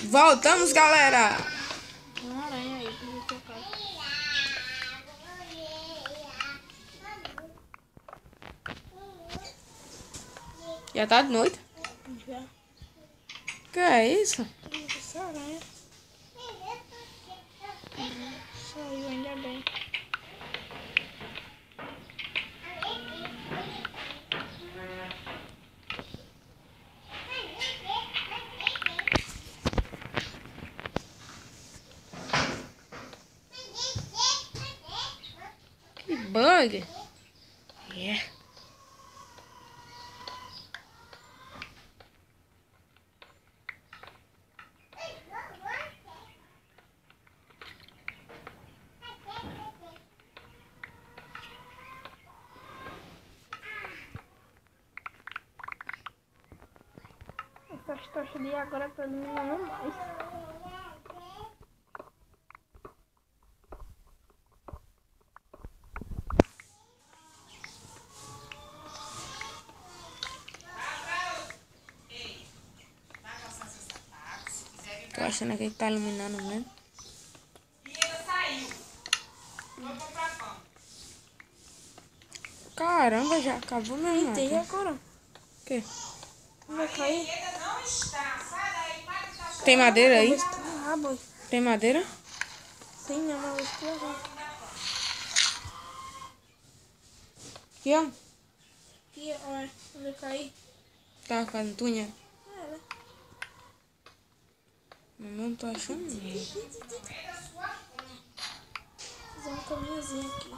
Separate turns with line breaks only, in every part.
Voltamos, galera.
Tem uma aranha aí que eu colocar.
Já tá de noite?
Já.
Que é isso?
Essa aranha. Saiu, ainda bem.
Que bug. Yeah.
Essas tochas de agora tá iluminando mais.
Tô achando aqui que tá iluminando mesmo. Caramba, já acabou mesmo.
Tem
Aqui.
agora.
O quê?
Vai cair.
Tem madeira aí?
Ah, boi.
Tem madeira?
Tem não, mas vou explorar.
Aqui, ó.
Aqui, olha. Vai cair.
Tá fazendo tunha?
É, né?
Mas não tô achando nada.
Fazer um caminhozinho aqui.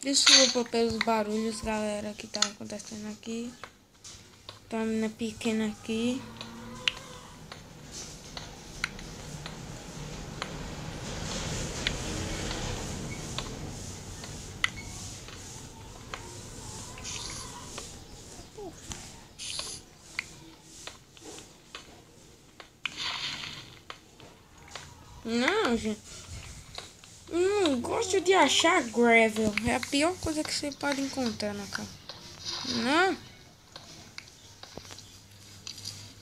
Desculpa pelos barulhos, galera, que tá acontecendo aqui. Tá uma menina pequena aqui. Não, gente. Não gosto de achar gravel. É a pior coisa que você pode encontrar na casa. Não.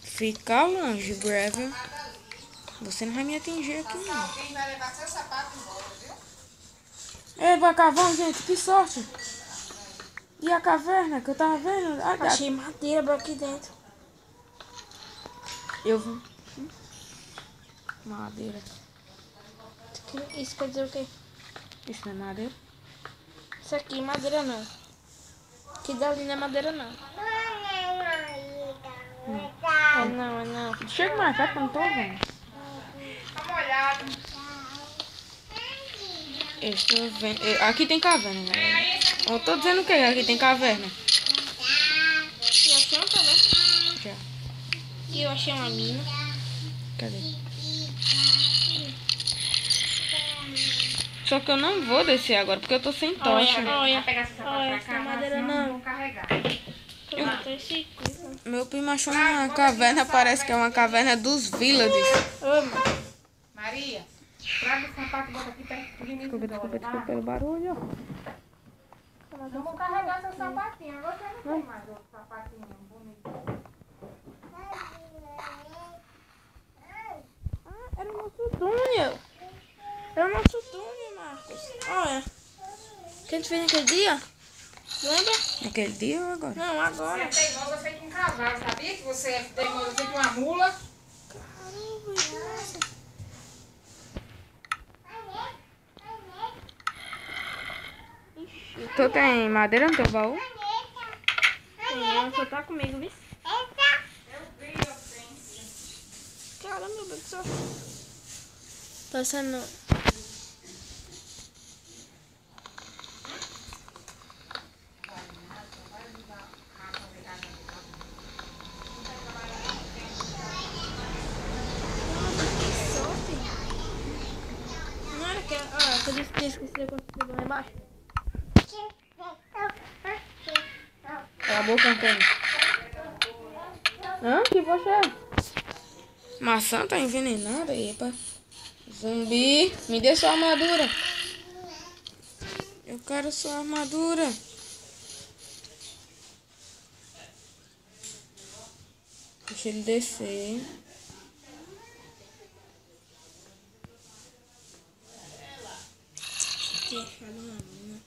Fica longe, gravel. Você não vai me atingir aqui, não.
Alguém vai levar seu sapato embora, viu?
Ei, Bacavão, gente, que sorte. E a caverna que eu tava vendo? Ah,
Achei madeira pra aqui dentro.
eu vi. Madeira.
Isso quer dizer o quê?
Isso não é madeira?
Isso aqui, madeira não. Que dali não é madeira não. É não, é não.
Chega mais perto que eu não tô vendo.
Tá molhado.
Eu estou vendo. Aqui tem caverna, galera. Eu tô dizendo o que? Aqui tem caverna.
Já achei uma caverna.
Já.
E eu achei uma mina.
Cadê? Só que eu não vou descer agora, porque eu tô sem tocha.
Olha,
Vai pegar seu sapato
olha,
pra cá,
essa madeira
senão
não.
vão carregar.
Eu vou ter esse coisa.
Meu primo achou uma caverna, parece que é uma caverna dos Villagers.
Ô, mano.
Maria, traga o sapato e bota aqui perto de mim.
Desculpa pelo barulho.
Vamos carregar seu sapatinho. Agora você não tem mais outro sapatinho bonito.
Era o nosso túnel. Era o nosso túnel, Marcos. Olha. Que a gente fez naquele dia. Lembra?
Naquele dia ou agora?
Não,
Você
agora.
é teimosa feito um cavalo, sabia? Que você é teimosa feito uma mula.
Caramba, nossa. Ixi.
Tu tem madeira no teu baú?
Ela só tá comigo, viu?
Eu vi a ofensa.
Caramba, meu Deus do céu. Tá sendo... Eu disse que esqueci de construir lá embaixo.
Cala a boca, Antônio.
Hã? Que você é?
Maçã tá envenenada, epa. Zumbi, me dê sua armadura. Eu quero sua armadura. Deixa ele descer. Tinha achado uma mina.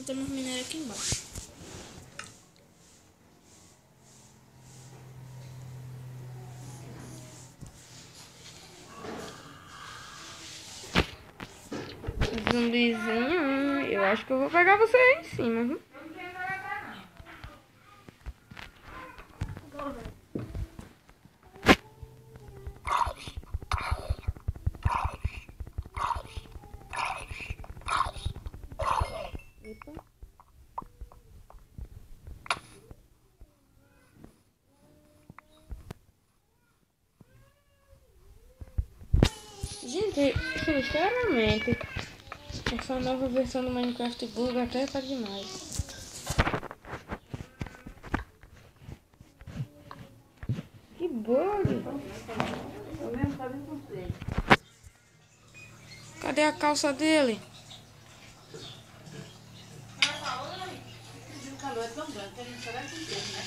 Tem uns minérios aqui embaixo.
Zumbizinho, eu acho que eu vou pegar você aí em cima, viu? Epa. Gente, sinceramente, essa nova versão do Minecraft Bug até tá demais. Que bug! Cadê a calça dele?
O calor é tão grande que a gente só vai com tempo, né?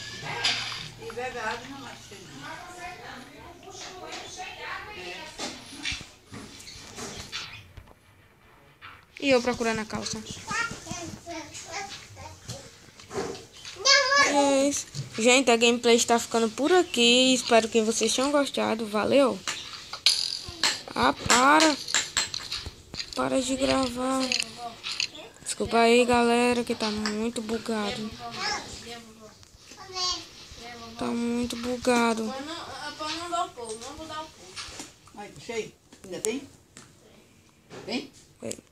E bebe água e não mais chega.
E eu procurando a calça. É isso. Gente, a gameplay está ficando por aqui. Espero que vocês tenham gostado. Valeu. Ah, para de gravar. Desculpa aí, galera, que tá muito bugado. Tá muito bugado.
Não dá o pulo, não vou dar o pulo. Ai, puxei. Ainda tem? Tem?
É.